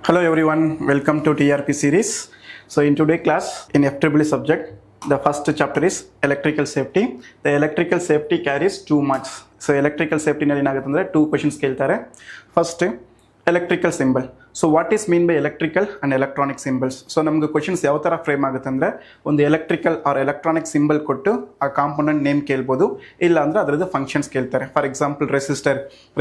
Hello everyone, welcome to TRP series. So in today's class, in FEE subject, the first chapter is electrical safety. The electrical safety carries 2 marks. So electrical safety nalli ಏನಾಗುತ್ತಂದ್ರೆ 2 questions ಕೇಳ್ತಾರೆ. First, electrical symbol. So what is mean by electrical and electronic symbols? So ನಮಗೆ questions ಯಾವ ತರ frame ಆಗುತ್ತೆ ಅಂದ್ರೆ ಒಂದು electrical or electronic symbol ಕೊಟ್ಟು ಆ component name ಕೇಳ್ಬೋದು, ಇಲ್ಲ ಅಂದ್ರೆ ಅದರದ್ದು ಫಂಕ್ಷನ್ಸ್ ಕೇಳ್ತಾರೆ. ಫಾರ್ ಎಕ್ಸಾಂಪಲ್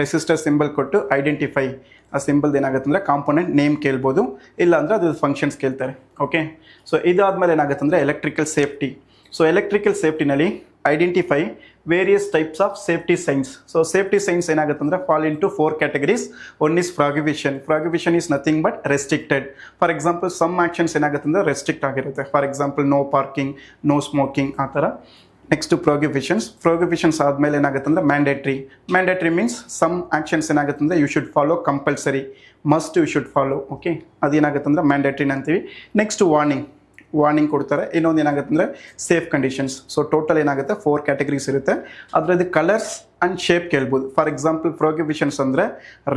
ರೆಸಿಸ್ಟರ್ ಸಿಂಬಲ್ ಕೊಟ್ಟು ಐಡೆಂಟಿಫೈ ಆ ಸಿಂಬಲ್ ಏನಾಗುತ್ತೆ ಅಂದರೆ ಕಾಂಪೋನೆಂಟ್ ನೇಮ್ ಕೇಳ್ಬೋದು, ಇಲ್ಲ ಅಂದರೆ ಅದು ಫಂಕ್ಷನ್ಸ್ ಕೇಳ್ತಾರೆ. ಓಕೆ, ಸೊ ಇದಾದ್ಮೇಲೆ ಏನಾಗುತ್ತೆ ಅಂದರೆ ಎಲೆಕ್ಟ್ರಿಕಲ್ ಸೇಫ್ಟಿ. ಸೊ ಎಲೆಕ್ಟ್ರಿಕಲ್ ಸೇಫ್ಟಿನಲ್ಲಿ identify various types of safety signs. So safety signs ಏನಾಗುತ್ತೆ ಅಂದರೆ fall into 4 categories. One is prohibition is nothing but restricted. For example some actions ಏನಾಗುತ್ತೆ ಅಂದರೆ restrict ಆಗಿರುತ್ತೆ. For example no parking, no smoking ಆ ಥರ. Next ಪ್ರೊಹಿಬಿಷನ್ಸ್ ಆದಮೇಲೆ ಏನಾಗುತ್ತೆ ಅಂದರೆ ಮ್ಯಾಂಡೇಟ್ರಿ ಮೀನ್ಸ್ ಸಮ್ ಆ್ಯಕ್ಷನ್ಸ್ ಏನಾಗುತ್ತೆ ಅಂದರೆ you should follow, compulsory, must you should follow. Okay, ಅದೇನಾಗುತ್ತೆ ಅಂದರೆ ಮ್ಯಾಂಡೇಟ್ರಿನ ಅಂತೀವಿ. ನೆಕ್ಸ್ಟ್ ವಾರ್ನಿಂಗ್ ಕೊಡ್ತಾರೆ. ಇನ್ನೊಂದು ಏನಾಗುತ್ತೆ ಅಂದರೆ ಸೇಫ್ ಕಂಡೀಷನ್ಸ್. ಸೊ ಟೋಟಲ್ ಏನಾಗುತ್ತೆ 4 categories ಇರುತ್ತೆ. ಅದರದ್ದು ಕಲರ್ಸ್ ಆ್ಯಂಡ್ ಶೇಪ್ ಕೇಳ್ಬೋದು. ಫಾರ್ ಎಕ್ಸಾಂಪಲ್ ಪ್ರೊಹಿಬಿಷನ್ಸ್ ಅಂದರೆ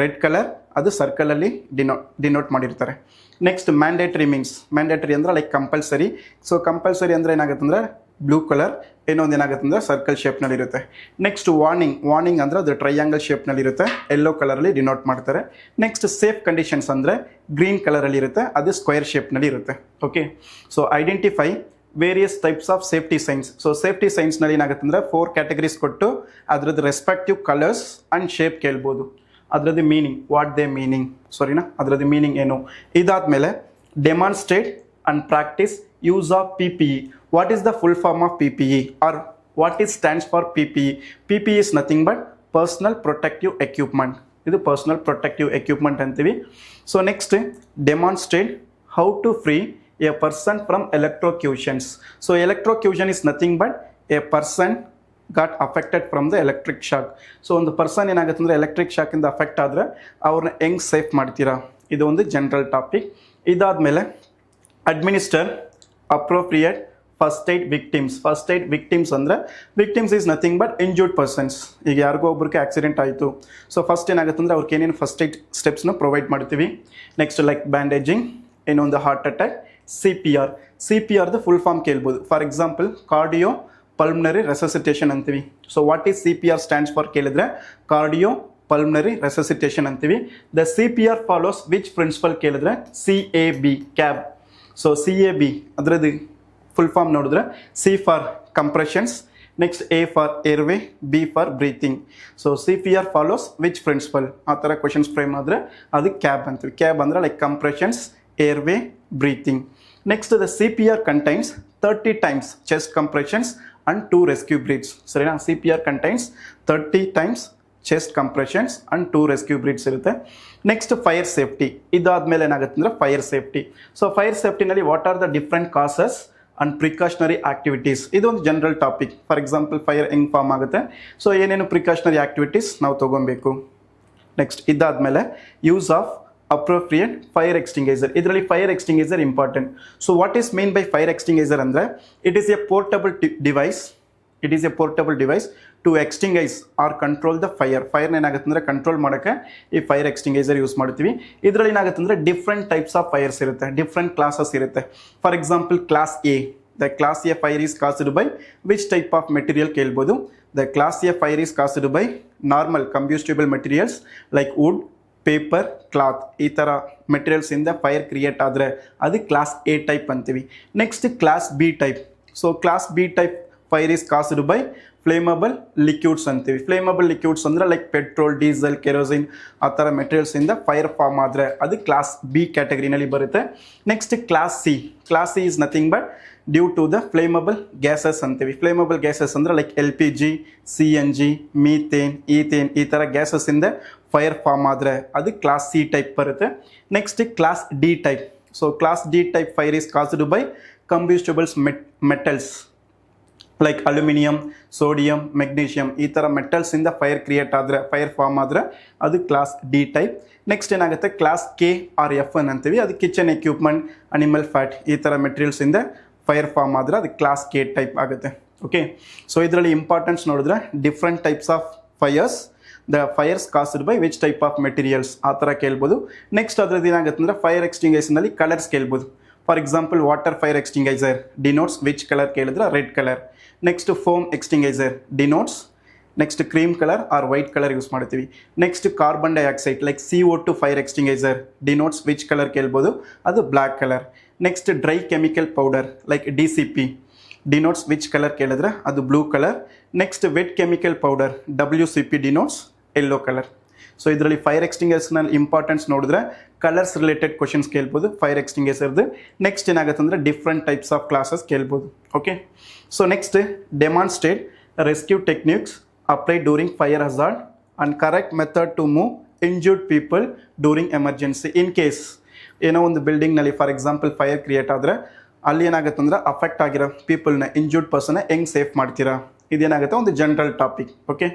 ರೆಡ್ ಕಲರ್, ಅದು ಸರ್ಕಲಲ್ಲಿ ಡಿನೋಟ್ ಮಾಡಿರ್ತಾರೆ. ನೆಕ್ಸ್ಟ್ ಮ್ಯಾಂಡೇಟ್ರಿ ಅಂದರೆ ಲೈಕ್ ಕಂಪಲ್ಸರಿ. ಸೊ ಕಂಪಲ್ಸರಿ ಅಂದರೆ ಏನಾಗುತ್ತೆ ಅಂದರೆ ಬ್ಲೂ ಕಲರ್, ಇನ್ನೊಂದು ಏನಾಗುತ್ತೆ ಅಂದರೆ ಸರ್ಕಲ್ ಶೇಪ್ನಲ್ಲಿ ಇರುತ್ತೆ. ನೆಕ್ಸ್ಟ್ ವಾರ್ನಿಂಗ್ ಅಂದರೆ ಅದು ಟ್ರಯಾಂಗಲ್ ಶೇಪ್ನಲ್ಲಿ ಇರುತ್ತೆ, ಯೆಲ್ಲೋ ಕಲರಲ್ಲಿ ಡಿನೋಟ್ ಮಾಡ್ತಾರೆ. ನೆಕ್ಸ್ಟ್ ಸೇಫ್ ಕಂಡೀಷನ್ಸ್ ಅಂದರೆ ಗ್ರೀನ್ ಕಲರಲ್ಲಿ ಇರುತ್ತೆ, ಅದು ಸ್ಕ್ವೇರ್ ಶೇಪ್ನಲ್ಲಿ ಇರುತ್ತೆ. Okay, so identify various types of safety signs. So safety ಸೈನ್ಸ್ನಲ್ಲಿ ಏನಾಗುತ್ತೆ ಅಂದರೆ 4 categories ಕೊಟ್ಟು ಅದರದ್ದು ರೆಸ್ಪೆಕ್ಟಿವ್ ಕಲರ್ಸ್ ಆ್ಯಂಡ್ ಶೇಪ್ ಕೇಳ್ಬೋದು. ಅದರದ್ದು ಅದರದ್ದು ಮೀನಿಂಗ್ ಏನು. ಇದಾದಮೇಲೆ demonstrate and practice use of PPE. What is the full form of PPE or what it stands for PPE? PPE is nothing but personal protective equipment. ಇದು personal protective equipment ಅಂತೀವಿ. So next, demonstrate how to free a person from electrocutions. So electrocution is nothing but a person got affected from the electric shock. So ಒಂದು person ಏನಾಗುತ್ತೆ ಅಂದರೆ electric ಶಾಕಿಂದ affect ಆದರೆ ಅವ್ರನ್ನ ಹೆಂಗೆ safe ಮಾಡ್ತೀರಾ, ಇದು ಒಂದು ಜನರಲ್ ಟಾಪಿಕ್. ಇದಾದಮೇಲೆ administer appropriate first aid victims ಅಂದರೆ victims is nothing but injured persons. ಈಗ ಯಾರಿಗೋ ಒಬ್ರಿಗೆ ಆಕ್ಸಿಡೆಂಟ್ ಆಯಿತು, ಸೊ ಫಸ್ಟ್ ಏನಾಗುತ್ತೆ ಅಂದರೆ ಅವ್ರಿಗೆ ಏನೇನು ಫಸ್ಟ್ ಏಡ್ ಸ್ಟೆಪ್ಸ್ನ ಪ್ರೊವೈಡ್ ಮಾಡ್ತೀವಿ. ನೆಕ್ಸ್ಟ್ ಲೈಕ್ ಬ್ಯಾಂಡೇಜಿಂಗ್, ಇನ್ನೊಂದು heart attack, CPR full form ಕೇಳ್ಬೋದು. For example cardio pulmonary resuscitation ಅಂತೀವಿ. So what is CPR stands for ಕೇಳಿದ್ರೆ ಕಾರ್ಡಿಯೋ ಪಲ್ಮನರಿ ರೆಸಸಿಟೇಷನ್ ಅಂತೀವಿ. The CPR follows which principle ಕೇಳಿದ್ರೆ CAB ಕ್ಯಾಬ್. ಸೊ CAB ಅದರದ್ದು full form ನೋಡಿದ್ರೆ C for compressions, next A for airway, B for breathing. So CPR follows which principle ಆ ಥರ questions frame ಆದರೆ ಅದು cab ಅಂತೀವಿ. CAB ಅಂದರೆ like compressions, airway, breathing. Next the CPR contains 30 times chest compressions and 2 rescue breaths. ಸರಿನಾ, CPR contains 30 times chest compressions and 2 rescue breaths ಇರುತ್ತೆ. Next fire safety. ಇದಾದ್ಮೇಲೆ ಏನಾಗುತ್ತೆ ಅಂದರೆ ಫೈರ್ ಸೇಫ್ಟಿ. ಸೊ ಫೈರ್ ಸೇಫ್ಟಿನಲ್ಲಿ what are the different causes and precautionary activities, ಇದೊಂದು general topic. For example fire ಹೆಂಗೆ form ಆಗುತ್ತೆ, so ಏನೇನು ಪ್ರಿಕಾಷನರಿ ಆಕ್ಟಿವಿಟೀಸ್ ನಾವು ತೊಗೊಬೇಕು. ನೆಕ್ಸ್ಟ್ ಇದಾದಮೇಲೆ use of appropriate fire extinguisher. ಇದರಲ್ಲಿ fire extinguisher important. So what is mean by fire extinguisher ಅಂದರೆ it is a portable device to extinguish or control the ಫೈರ್ನ ಏನಾಗುತ್ತೆ ಅಂದರೆ ಕಂಟ್ರೋಲ್ ಮಾಡೋಕ್ಕೆ ಈ ಫೈರ್ ಎಕ್ಸ್ಟಿಂಗೈಸರ್ ಯೂಸ್ ಮಾಡ್ತೀವಿ. ಇದರಲ್ಲಿ ಏನಾಗುತ್ತೆ ಅಂದರೆ ಡಿಫ್ರೆಂಟ್ ಟೈಪ್ಸ್ ಆಫ್ ಫೈರ್ಸ್ ಇರುತ್ತೆ, ಡಿಫ್ರೆಂಟ್ ಕ್ಲಾಸಸ್ ಇರುತ್ತೆ. For example class A, the class A fire is caused by which type of material ಕೇಳ್ಬೋದು. The class A fire is caused by normal combustible materials like wood, paper, cloth, ಈ ಥರ ಮೆಟೀರಿಯಲ್ಸಿಂದ fire create ಆದರೆ ಅದು class A type ಅಂತೀವಿ. Next class B type. So class B type fire is caused by flammable liquids ಅಂತೀವಿ. Flammable liquids ಅಂದರೆ like petrol, diesel, kerosene ಆ ಥರ ಮೆಟೀರಿಯಲ್ಸಿಂದ ಫೈರ್ ಫಾರ್ಮ್ ಆದರೆ ಅದು ಕ್ಲಾಸ್ ಬಿ ಕ್ಯಾಟಗರಿನಲ್ಲಿ ಬರುತ್ತೆ. Next class C is nothing but due to the flammable gases ಅಂತೀವಿ. ಫ್ಲೇಮಬಲ್ ಗ್ಯಾಸಸ್ ಅಂದರೆ like LPG, CNG, methane, ethane ಈ ಥರ ಗ್ಯಾಸಸ್ಸಿಂದ ಫೈರ್ ಫಾರ್ಮ್ ಆದರೆ ಅದು ಕ್ಲಾಸ್ ಸಿ ಟೈಪ್ ಬರುತ್ತೆ. Next class D type. So class D type fire is caused by combustibles metals like aluminium, sodium, magnesium ಈ ಥರ ಮೆಟಲ್ಸಿಂದ ಫೈರ್ ಕ್ರಿಯೇಟ್ ಆದರೆ, ಫೈರ್ ಫಾರ್ಮ್ ಆದರೆ ಅದು ಕ್ಲಾಸ್ ಡಿ ಟೈಪ್. ನೆಕ್ಸ್ಟ್ ಏನಾಗುತ್ತೆ ಕ್ಲಾಸ್ KRFN ಅಂತೀವಿ. ಅದು ಕಿಚನ್ ಎಕ್ವಿಪ್ಮೆಂಟ್, ಅನಿಮಲ್ ಫ್ಯಾಟ್ ಈ ಥರ ಮೆಟೀರಿಯಲ್ಸಿಂದ ಫೈರ್ ಫಾರ್ಮ್ ಆದರೆ ಅದು ಕ್ಲಾಸ್ K ಟೈಪ್ ಆಗುತ್ತೆ. ಓಕೆ, ಸೊ ಇದರಲ್ಲಿ ಇಂಪಾರ್ಟೆನ್ಸ್ ನೋಡಿದ್ರೆ different types of fires the fires caused by which type of materials ಆ ಥರ ಕೇಳ್ಬೋದು. ನೆಕ್ಸ್ಟ್ ಅದ್ರದ್ದು ಏನಾಗುತ್ತೆ ಅಂದರೆ ಫೈರ್ ಎಕ್ಸ್ಟಿಂಗ್ವಿಷರ್ನಲ್ಲಿ ಕಲರ್ಸ್ ಕೇಳ್ಬೋದು. For example water fire extinguisher denotes which colour ಕೇಳಿದ್ರೆ red colour. Next foam extinguisher denotes next cream colour or white colour use ಮಾಡ್ತೀವಿ. Next carbon dioxide like CO2 fire extinguisher denotes which colour ಕೇಳ್ಬೋದು, ಅದು black colour. Next dry chemical powder like DCP denotes which colour ಕೇಳಿದ್ರೆ ಅದು blue colour. Next wet chemical powder WCP denotes yellow colour. So ಇದರಲ್ಲಿ fire ಎಕ್ಸ್ಟಿಂಗ್ವಿಷರ್ನಲ್ಲಿ importance ನೋಡಿದ್ರೆ colours related questions ಕೇಳ್ಬೋದು fire ಎಕ್ಸ್ಟಿಂಗ್ವಿಷರ್ದು. Next ಏನಾಗುತ್ತೆ ಅಂದರೆ ಡಿಫ್ರೆಂಟ್ ಟೈಪ್ಸ್ ಆಫ್ ಕ್ಲಾಸಸ್ ಕೇಳ್ಬೋದು. Okay, so next demonstrate rescue techniques applied during fire hazard and correct method to move injured people during emergency. In case ಏನೋ ಒಂದು ಬಿಲ್ಡಿಂಗ್ನಲ್ಲಿ for example fire create ಆದರೆ ಅಲ್ಲಿ ಏನಾಗುತ್ತೆ ಅಂದರೆ ಅಫೆಕ್ಟ್ ಆಗಿರೋ ಪೀಪಲ್ನ ಇಂಜೂರ್ಡ್ ಪರ್ಸನ್ನ ಹೆಂಗೆ safe ಮಾಡ್ತೀರಾ, ಇದೇನಾಗುತ್ತೆ ಒಂದು general topic. Okay,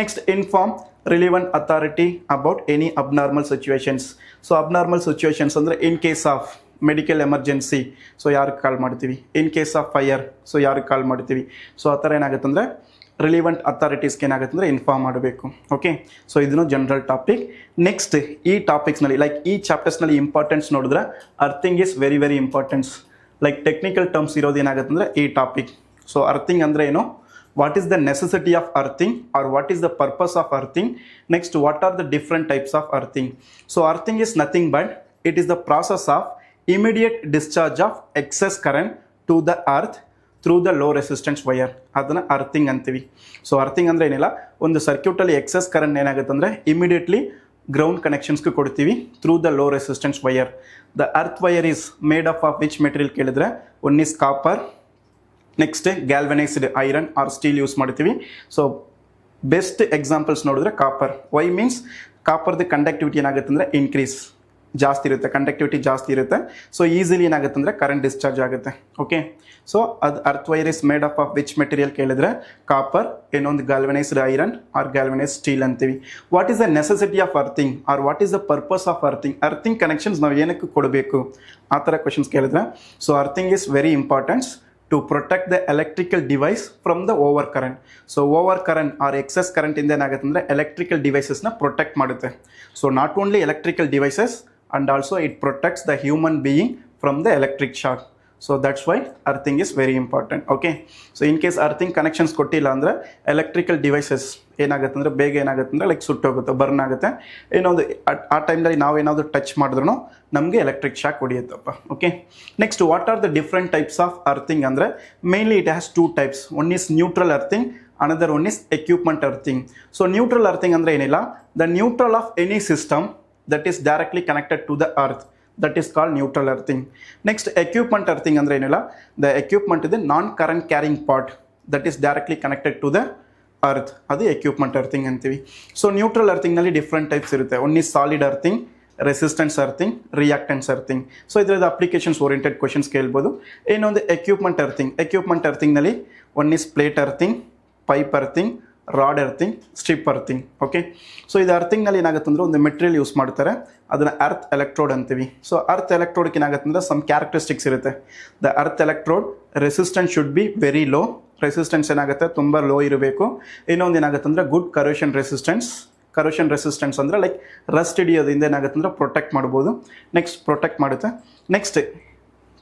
next inform relevant authority about any abnormal situations. So abnormal situations ಅಂದರೆ in case of medical emergency so ಯಾರಿಗೆ ಕಾಲ್ ಮಾಡ್ತೀವಿ, in case of fire so ಯಾರಿಗೆ ಕಾಲ್ ಮಾಡ್ತೀವಿ. ಸೊ ಆ ಥರ ಏನಾಗುತ್ತೆ ಅಂದರೆ ರಿಲಿವೆಂಟ್ ಅಥಾರಿಟೀಸ್ಗೆ ಏನಾಗುತ್ತೆ ಅಂದರೆ ಇನ್ಫಾರ್ಮ್ ಮಾಡಬೇಕು. ಓಕೆ, ಸೊ ಇದನ್ನು ಜನರಲ್ ಟಾಪಿಕ್. ನೆಕ್ಸ್ಟ್ ಈ ಟಾಪಿಕ್ಸ್ನಲ್ಲಿ ಲೈಕ್ ಈ ಚಾಪ್ಟರ್ಸ್ನಲ್ಲಿ ಇಂಪಾರ್ಟೆನ್ಸ್ ನೋಡಿದ್ರೆ earthing is very very importance. Like technical terms ಇರೋದು ಏನಾಗುತ್ತೆ ಅಂದರೆ ಈ ಟಾಪಿಕ್. ಸೊ ಅರ್ಥಿಂಗ್ ಅಂದರೆ ಏನು, what is the necessity of earthing or what is the purpose of earthing. Next what are the different types of earthing. So earthing is nothing but it is the process of immediate discharge of excess current to the earth through the low resistance wire, ಅದನ್ನು earthing ಅಂತೀವಿ. So earthing ಅಂದರೆ ಏನಿಲ್ಲ, ಒಂದು ಸರ್ಕ್ಯೂಟಲ್ಲಿ excess current ಏನಾಗುತ್ತೆ ಅಂದರೆ immediately ground ಕನೆಕ್ಷನ್ಸ್ಗೆ ಕೊಡ್ತೀವಿ through the low resistance wire. The earth wire is made up of which material ಕೇಳಿದ್ರೆ one is copper, next galvanised iron or steel use ಮಾಡ್ತೀವಿ. ಸೊ ಬೆಸ್ಟ್ ಎಕ್ಸಾಂಪಲ್ಸ್ ನೋಡಿದ್ರೆ ಕಾಪರ್. ವೈ ಮೀನ್ಸ್ ಕಾಪರ್ದು conductivity ಏನಾಗುತ್ತೆ ಅಂದರೆ increase ಜಾಸ್ತಿ ಇರುತ್ತೆ, conductivity ಜಾಸ್ತಿ ಇರುತ್ತೆ. ಸೊ ಈಸಿಲಿ ಏನಾಗುತ್ತೆ ಅಂದರೆ ಕರೆಂಟ್ ಡಿಸ್ಚಾರ್ಜ್ ಆಗುತ್ತೆ. ಓಕೆ, ಸೊ ಅದು earth wire is made up of which material ಕೇಳಿದ್ರೆ ಕಾಪರ್, ಇನ್ನೊಂದು galvanised iron or galvanised steel ಅಂತೀವಿ. What is the necessity of earthing or what is the purpose of earthing. Earthing connections ನಾವು ಏನಕ್ಕೆ ಕೊಡಬೇಕು ಆ ಥರ questions ಕೇಳಿದ್ರೆ. So earthing is very importants to protect the electrical device from the over current. So over current or excess ಕರೆಂಟಿಂದ ಏನಾಗುತ್ತೆ ಅಂದರೆ electrical ಡಿವೈಸಸ್ನ protect ಮಾಡುತ್ತೆ. So not only electrical devices and also it protects the human being from the electric shock. So that's why earthing is very important. Okay, so in case earthing connections ಕೊಟ್ಟಿಲ್ಲ ಅಂದರೆ electrical devices ಏನಾಗುತ್ತೆ ಅಂದರೆ ಬೇಗ ಏನಾಗುತ್ತೆ ಅಂದರೆ like ಸುಟ್ಟೋಗುತ್ತೆ, burn ಆಗುತ್ತೆ. ಏನೊಂದು ಆ ಟೈಮ್ನಲ್ಲಿ ನಾವು ಏನಾದರೂ ಟಚ್ ಮಾಡಿದ್ರೂ ನಮಗೆ ಎಲೆಕ್ಟ್ರಿಕ್ ಶಾಕ್ ಹೊಡಿಯುತ್ತಪ್ಪ. Okay, next what are the different types of earthing ಅಂದರೆ mainly it has two types. One is neutral earthing, another one is equipment earthing. So neutral earthing ಅಂದರೆ ಏನಿಲ್ಲ, the neutral of any system that is directly connected to the earth, that is called neutral earthing. Next equipment earthing andre enilla, the equipment is the non current carrying part that is directly connected to the earth, adu equipment earthing antivi. So neutral earthing nalli different types irutte. One is solid earthing, resistance earthing, reactance earthing. So idrada applications oriented questions kelbodu. Innondu equipment earthing nalli one is plate earthing, pipe earthing, rod earthing, strip earthing. Okay, so ಇದು ಅರ್ಥಿಂಗ್ನಲ್ಲಿ ಏನಾಗುತ್ತೆ ಅಂದರೆ ಒಂದು material use ಮಾಡ್ತಾರೆ, ಅದನ್ನು earth electrode ಅಂತೀವಿ. So earth ಎಲೆಕ್ಟ್ರೋಡ್ಗೆ ಏನಾಗುತ್ತೆ ಅಂದರೆ some characteristics ಇರುತ್ತೆ. The earth electrode resistance should be very low, resistance ಏನಾಗುತ್ತೆ ತುಂಬ ಲೋ ಇರಬೇಕು. ಇನ್ನೊಂದು ಏನಾಗುತ್ತೆ ಅಂದರೆ ಗುಡ್ ಕರೋಷನ್ ರೆಸಿಸ್ಟೆನ್ಸ್ ಅಂದರೆ ಲೈಕ್ ರಸ್ಟ್ ಹಿಡಿಯೋದ್ರಿಂದ ಏನಾಗುತ್ತೆ ಅಂದರೆ ಪ್ರೊಟೆಕ್ಟ್ ಮಾಡ್ಬೋದು. ನೆಕ್ಸ್ಟ್ ಪ್ರೊಟೆಕ್ಟ್ ಮಾಡುತ್ತೆ. Next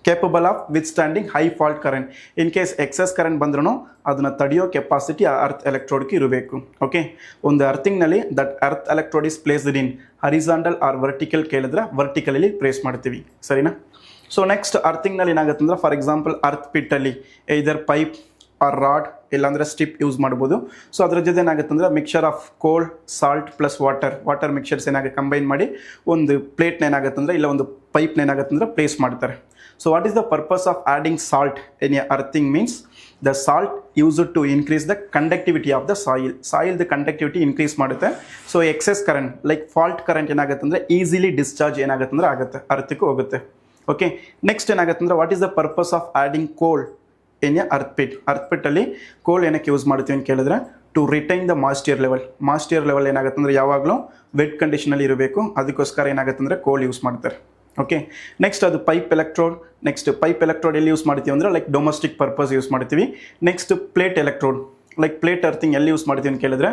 capable of with standing high fault current. In case excess current ಬಂದ್ರೂ ಅದನ್ನು ತಡೆಯೋ ಕೆಪಾಸಿಟಿ ಆ ಅರ್ತ್ ಎಲೆಕ್ಟ್ರೋಡ್ಗೆ ಇರಬೇಕು. ಓಕೆ, ಒಂದು ಅರ್ಥಿಂಗ್ನಲ್ಲಿ that earth electrode is placed in horizontal or vertical ಕೇಳಿದ್ರೆ ವರ್ಟಿಕಲಲ್ಲಿ ಪ್ಲೇಸ್ ಮಾಡ್ತೀವಿ, ಸರಿನಾ. ಸೊ ನೆಕ್ಸ್ಟ್ ಅರ್ಥಿಂಗ್ನಲ್ಲಿ ಏನಾಗುತ್ತೆ ಅಂದರೆ ಫಾರ್ ಎಕ್ಸಾಂಪಲ್ ಅರ್ತ್ ಪಿಟ್ಟಲ್ಲಿ ಇದರ್ ಪೈಪ್ ಆರ್ ರಾಡ್ ಇಲ್ಲಾಂದರೆ ಸ್ಟಿಪ್ ಯೂಸ್ ಮಾಡ್ಬೋದು. ಸೊ ಅದ್ರ ಜೊತೆ ಏನಾಗುತ್ತೆ ಅಂದರೆ mixer of cold salt plus water mixers ಏನಾಗುತ್ತೆ ಕಂಬೈನ್ ಮಾಡಿ ಒಂದು ಪ್ಲೇಟ್ನ ಏನಾಗುತ್ತೆ ಅಂದರೆ ಇಲ್ಲ ಒಂದು ಪೈಪ್ನ ಏನಾಗುತ್ತೆ ಅಂದರೆ ಪ್ಲೇಸ್ ಮಾಡ್ತಾರೆ. So what is the purpose of adding salt in a earthing means the salt used to increase the conductivity of the soil the conductivity increase ಮಾಡುತ್ತೆ. So excess current like fault current ಏನಾಗುತ್ತೆ ಅಂದರೆ easily discharge ಏನಾಗುತ್ತೆ ಅಂದರೆ ಆಗುತ್ತೆ, ಅರ್ಥಕ್ಕೆ ಹೋಗುತ್ತೆ. Okay, next ಏನಾಗುತ್ತೆ ಅಂದರೆ what is the purpose of adding ಕೋಲ್ ಇನ್ ಎ ಅರ್ತ್ ಪಿಟ್ಟಲ್ಲಿ ಕೋಲ್ ಏನಕ್ಕೆ ಯೂಸ್ ಮಾಡ್ತೀವಿ ಅಂತ ಕೇಳಿದ್ರೆ to retain the moisture level ಏನಾಗುತ್ತೆ ಅಂದರೆ ಯಾವಾಗಲೂ ವೆಟ್ ಕಂಡೀಷನಲ್ಲಿ ಇರಬೇಕು, ಅದಕ್ಕೋಸ್ಕರ ಏನಾಗುತ್ತೆ ಅಂದರೆ ಕೋಲ್ ಯೂಸ್ ಮಾಡ್ತಾರೆ. ಓಕೆ, ನೆಕ್ಸ್ಟ್ ಅದು ಪೈಪ್ ಎಲೆಕ್ಟ್ರೋಡ್ ಎಲ್ಲಿ ಯೂಸ್ ಮಾಡ್ತೀವಿ ಅಂದರೆ ಲೈಕ್ ಡೊಮೆಸ್ಟಿಕ್ ಪರ್ಪಸ್ ಯೂಸ್ ಮಾಡ್ತೀವಿ. Next plate electrode like plate earthing ಎಲ್ಲಿ ಯೂಸ್ ಮಾಡ್ತೀವಿ ಅಂತ ಕೇಳಿದ್ರೆ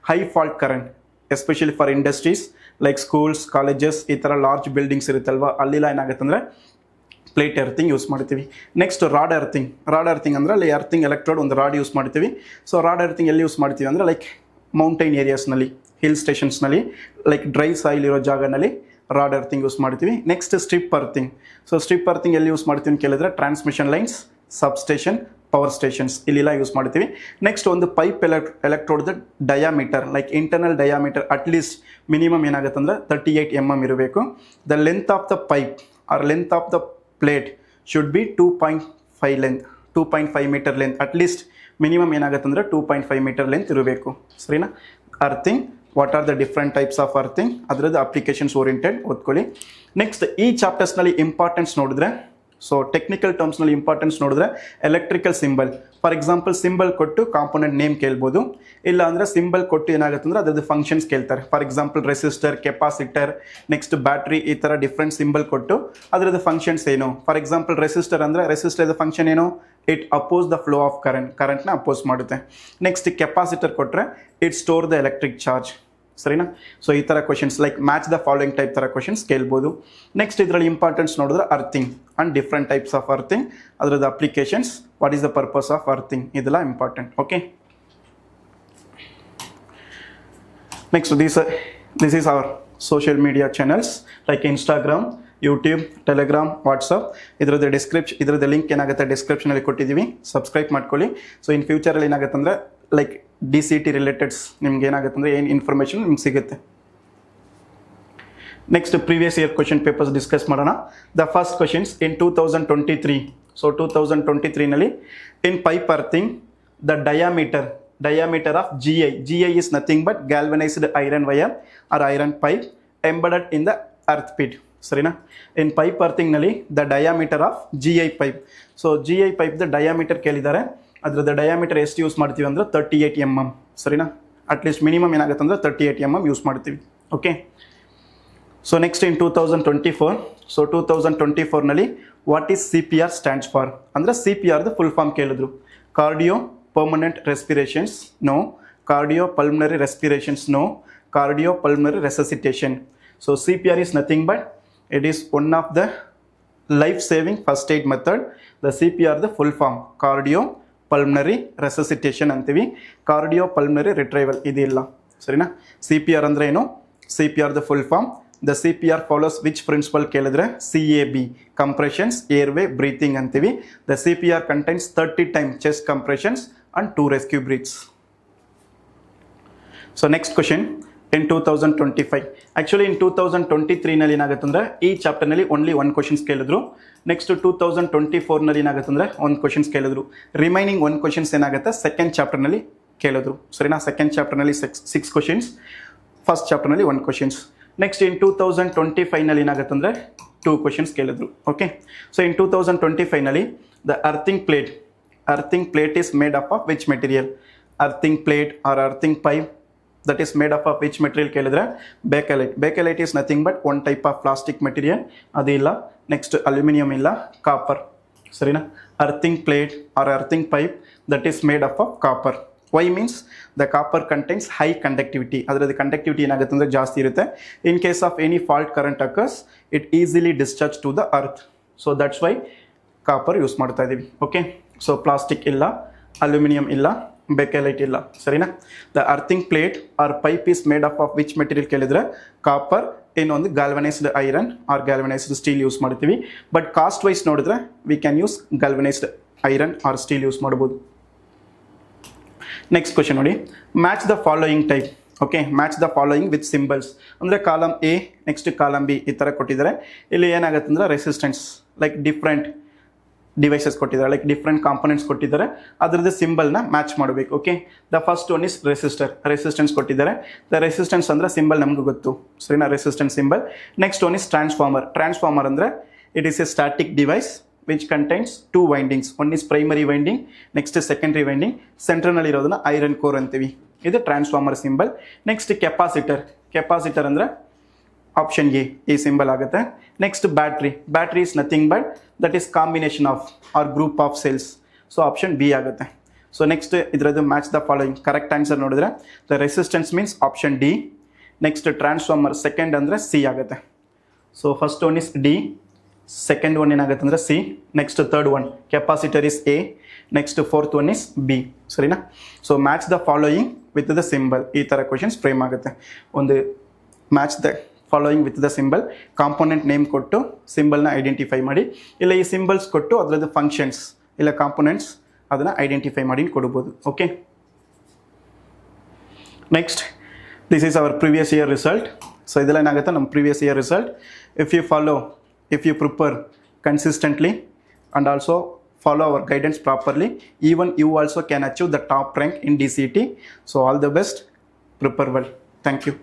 high fault current especially for industries like schools colleges ಈ ಥರ ಲಾರ್ಜ್ ಬಿಲ್ಡಿಂಗ್ಸ್ ಇರುತ್ತಲ್ವ ಅಲ್ಲೆಲ್ಲ ಏನಾಗುತ್ತೆ ಅಂದರೆ ಪ್ಲೇಟ್ ಎರ್ತಿಂಗ್ ಯೂಸ್ ಮಾಡ್ತೀವಿ. ನೆಕ್ಸ್ಟ್ ರಾಡ್ ಎರ್ತಿಂಗ್ ಅಂದರೆ ಅಲ್ಲಿ ಎರ್ತಿಂಗ್ ಎಲೆಕ್ಟ್ರೋಡ್ ಒಂದು ರಾಡ್ ಯೂಸ್ ಮಾಡ್ತೀವಿ. ಸೊ ರಾಡ್ ಎರ್ತಿಂಗ್ ಎಲ್ಲಿ ಯೂಸ್ ಮಾಡ್ತೀವಿ ಅಂದರೆ ಲೈಕ್ ಮೌಂಟೈನ್ ಏರಿಯಾಸ್ನಲ್ಲಿ, ಹಿಲ್ ಸ್ಟೇಷನ್ಸ್ನಲ್ಲಿ, ಲೈಕ್ ಡ್ರೈ ಸಾಯಿಲ್ ಇರೋ ಜಾಗನಲ್ಲಿ ರಾಡ್ ಎರ್ತಿಂಗ್ ಯೂಸ್ ಮಾಡ್ತೀವಿ. Next strip earthing. So strip earthing ಎಲ್ಲಿ ಯೂಸ್ ಮಾಡ್ತೀವಿ ಅಂತ ಕೇಳಿದ್ರೆ transmission lines, substation, power stations ಇಲ್ಲೆಲ್ಲ ಯೂಸ್ ಮಾಡ್ತೀವಿ. ನೆಕ್ಸ್ಟ್ ಒಂದು ಪೈಪ್ ಎಲೆಕ್ಟ್ರೋಡ್ದ diameter like internal diameter at least minimum ಏನಾಗುತ್ತೆ ಅಂದರೆ 38 mm ಇರಬೇಕು. The length of the pipe or length of the plate should be 2.5 metre length at least minimum ಏನಾಗುತ್ತೆ ಅಂದರೆ 2.5 metre length ಇರಬೇಕು. ಸರಿನಾ? Earthing, what are the different types of earthing, ಅದರದ್ದು applications oriented ಓದ್ಕೊಳ್ಳಿ. Next ಈ ಚಾಪ್ಟರ್ಸ್ನಲ್ಲಿ ಇಂಪಾರ್ಟೆನ್ಸ್ ನೋಡಿದ್ರೆ, ಸೊ ಟೆಕ್ನಿಕಲ್ ಟರ್ಮ್ಸ್ನಲ್ಲಿ ಇಂಪಾರ್ಟೆನ್ಸ್ ನೋಡಿದ್ರೆ electrical symbol, for example symbol ಕೊಟ್ಟು ಕಾಂಪೋನೆಂಟ್ ನೇಮ್ ಕೇಳ್ಬೋದು. ಇಲ್ಲ ಅಂದರೆ ಸಿಂಬಲ್ ಕೊಟ್ಟು ಏನಾಗುತ್ತೆ ಅಂದರೆ ಅದರದ್ದು ಫಂಕ್ಷನ್ಸ್ ಕೇಳ್ತಾರೆ. For example resistor, capacitor, next battery ಈ ಥರ ಡಿಫ್ರೆಂಟ್ ಸಿಂಬಲ್ ಕೊಟ್ಟು ಅದರದ್ದು ಫಂಕ್ಷನ್ಸ್ ಏನು. ಫಾರ್ ಎಕ್ಸಾಂಪಲ್ ರೆಸಿಸ್ಟರ್ ಅಂದರೆ ರೆಸಿಸ್ಟರ್ದ ಫಂಕ್ಷನ್ ಏನು, it oppose the flow of ಕರೆಂಟ್ನ ಅಪೋಸ್ ಮಾಡುತ್ತೆ. ನೆಕ್ಸ್ಟ್ ಕೆಪಾಸಿಟರ್ ಕೊಟ್ಟರೆ it store the electric charge. ಸರಿನಾ? ಸೊ ಈ ಥರ questions like match the following type ಥರ ಕ್ವಶನ್ಸ್ ಕೇಳ್ಬೋದು. ನೆಕ್ಸ್ಟ್ ಇದರಲ್ಲಿ ಇಂಪಾರ್ಟೆನ್ಸ್ ನೋಡಿದ್ರೆ earthing and different types of earthing, ಅದರದ್ದು applications, what is the purpose of earthing, ಇದೆಲ್ಲ important. Okay, next this is our social media channels like Instagram, YouTube, Telegram, WhatsApp. ಇದರದ್ದು link ಏನಾಗುತ್ತೆ ಡಿಸ್ಕ್ರಿಪ್ಷನಲ್ಲಿ ಕೊಟ್ಟಿದ್ದೀವಿ, subscribe ಮಾಡ್ಕೊಳ್ಳಿ. So in ಫ್ಯೂಚರಲ್ಲಿ ಏನಾಗುತ್ತೆ ಅಂದರೆ like DCT ರಿಲೇಟೆಡ್ಸ್ ನಿಮ್ಗೆ ಏನಾಗುತ್ತೆ ಅಂದರೆ ಏನು ಇನ್ಫಾರ್ಮೇಷನ್ ನಿಮ್ಗೆ ಸಿಗುತ್ತೆ. Next previous year question papers discuss ಮಾಡೋಣ. The first questions in 2023. So 2023ನಲ್ಲಿ in pipe earthing the diameter of GI is nothing but galvanized iron wire or iron pipe embedded in the earth pit. ಸರಿನಾ? In pipe ಅರ್ಥಿಂಗ್ನಲ್ಲಿ the diameter of GI pipe. So GI ಪೈಪ್ದ diameter ಕೇಳಿದ್ದಾರೆ. ಅದರದ್ದು diameter ಎಷ್ಟು use ಮಾಡ್ತೀವಿ ಅಂದರೆ 38 mm. ಸರಿನಾ? At least minimum ಏನಾಗುತ್ತೆ ಅಂದರೆ 38 mm ಯೂಸ್ ಮಾಡ್ತೀವಿ. Okay, so next in 2024. So 2024ನಲ್ಲಿ what is CPR stands for ಅಂದರೆ CPRದ ಫುಲ್ ಫಾರ್ಮ್ ಕೇಳಿದ್ರು. Cardio permanent respirations no, cardio pulmonary respirations no, cardio pulmonary resuscitation. So CPR is nothing but it is one of the life saving first aid method. The CPR the full form cardio pulmonary resuscitation ಅಂತೀವಿ, cardio pulmonary retrieval ಇದಿಲ್ಲ. ಸರಿನಾ? CPR ಅಂದರೆ ಏನು? CPR the full form. The CPR follows which principle ಕೇಳಿದ್ರೆ CAB compressions, airway, breathing ಅಂತೀವಿ. The CPR contains 30 times chest compressions and 2 rescue breaths. So next question in 2025. Actually in 2023ನಲ್ಲಿ ಏನಾಗುತ್ತೆ ಅಂದರೆ ಈ ಚಾಪ್ಟರ್ನಲ್ಲಿ ಓನ್ಲಿ 1 ಕ್ವಶನ್ಸ್ ಕೇಳಿದ್ರು. ನೆಕ್ಸ್ಟ್ 2024ನಲ್ಲಿ ಏನಾಗುತ್ತೆ ಅಂದರೆ 1 ಕ್ವಶನ್ಸ್ ಕೇಳಿದ್ರು. ರಿಮೈನಿಂಗ್ 1 ಕ್ವಶನ್ಸ್ ಏನಾಗುತ್ತೆ ಸೆಕೆಂಡ್ ಚಾಪ್ಟರ್ನಲ್ಲಿ ಕೇಳಿದ್ರು. ಸರಿನಾ? ಸೆಕೆಂಡ್ ಚಾಪ್ಟರ್ನಲ್ಲಿ 6 ಕ್ವಶನ್ಸ್, ಫಸ್ಟ್ ಚಾಪ್ಟರ್ನಲ್ಲಿ 1 ಕ್ವಶನ್ಸ್. ನೆಕ್ಸ್ಟ್ ಇನ್ 2025ನಲ್ಲಿ ಏನಾಗುತ್ತೆ ಅಂದರೆ 2 ಕ್ವಶನ್ಸ್ ಕೇಳಿದ್ರು. ಓಕೆ, ಸೊ ಇನ್ 2025ನಲ್ಲಿ the earthing plate is made up of which material? Earthing plate or earthing pipe that is made up of which material ಕೇಳಿದ್ರೆ ಬೇಕೆಲೈಟ್ is nothing but one type of plastic material, ಅದು ಇಲ್ಲ. Next aluminium ಇಲ್ಲ, copper. ಸರಿನಾ? Earthing plate or earthing pipe that is made up of copper. Why means the copper contains high conductivity. ಅದರದ್ದು conductivity ಏನಾಗುತ್ತೆ ಅಂದರೆ ಜಾಸ್ತಿ ಇರುತ್ತೆ. In case of any fault current occurs it easily discharge to the earth. So that's why copper use ಮಾಡ್ತಾ ಇದ್ದೀವಿ. Okay, so plastic ಇಲ್ಲ, aluminium ಇಲ್ಲ, bakelite ಇಲ್ಲ. ಸರಿನಾ? The earthing plate or pipe is made up of which material ಕೇಳಿದ್ರೆ copper, ಇನ್ನೊಂದು galvanised iron or galvanised steel use ಮಾಡ್ತೀವಿ. But cost wise ನೋಡಿದ್ರೆ we can use galvanised iron or steel use ಮಾಡ್ಬೋದು. Next question ನೋಡಿ, match the following type. Okay, match the following with symbols ಅಂದರೆ column A next column B ಈ ಥರ ಕೊಟ್ಟಿದ್ದಾರೆ. ಇಲ್ಲಿ ಏನಾಗುತ್ತೆ ಅಂದರೆ ರೆಸಿಸ್ಟೆನ್ಸ್ ಲೈಕ್ ಡಿಫ್ರೆಂಟ್ ಡಿವೈಸಸ್ ಕೊಟ್ಟಿದ್ದಾರೆ, ಲೈಕ್ ಡಿಫ್ರೆಂಟ್ ಕಾಂಪೊನೆಂಟ್ಸ್ ಕೊಟ್ಟಿದ್ದಾರೆ, ಅದರದ್ದು ಸಿಂಬಲ್ನ ಮ್ಯಾಚ್ ಮಾಡಬೇಕು. Okay, the first one is resistance ಕೊಟ್ಟಿದ್ದಾರೆ. ದ ರೆಸಿಸ್ಟೆನ್ಸ್ ಅಂದರೆ ಸಿಂಬಲ್ ನಮಗೂ ಗೊತ್ತು. ಸರಿನಾ? Resistance symbol. Next one is transformer ಅಂದರೆ it is a static device which contains 2 windings. One is primary winding, next is secondary winding. ಸೆಂಟ್ರನಲ್ಲಿ ಇರೋದನ್ನ ಐರನ್ ಕೋರ್ ಅಂತೀವಿ. ಇದು ಟ್ರಾನ್ಸ್ಫಾರ್ಮರ್ ಸಿಂಬಲ್. ನೆಕ್ಸ್ಟ್ ಕೆಪಾಸಿಟರ್ ಅಂದರೆ ಆಪ್ಷನ್ ಎ ಈ ಸಿಂಬಲ್ ಆಗುತ್ತೆ. Next battery is nothing but that is combination of or group of cells. So option B ಆಗುತ್ತೆ. So next ಇದರದ್ದು match the following correct answer ನೋಡಿದ್ರೆ the resistance means option D, next transformer second ಅಂದರೆ C ಆಗುತ್ತೆ. So first one is D, second one ಏನಾಗುತ್ತೆ ಅಂದರೆ C, next third one capacitor is A, next fourth one is B. ಸರಿನಾ? So match the following with the symbol, ಈ ಥರ questions frame ಆಗುತ್ತೆ. ಒಂದು match the following with the symbol, component name ಕೊಟ್ಟು ಸಿಂಬಲ್ನ identify ಮಾಡಿ, ಇಲ್ಲ ಈ ಸಿಂಬಲ್ಸ್ ಕೊಟ್ಟು ಅದರದ್ದು ಫಂಕ್ಷನ್ಸ್ ಇಲ್ಲ ಕಾಂಪೋನೆಂಟ್ಸ್ ಅದನ್ನು ಐಡೆಂಟಿಫೈ ಮಾಡಿ ಕೊಡ್ಬೋದು. Okay, next this is hour previous year result. So ಇದೆಲ್ಲ ಏನಾಗುತ್ತೆ ನಮ್ಮ previous year result. if you prepare consistently and also follow our guidance properly, even you also can achieve the top rank in DCT. So all the best, prepare well. Thank you.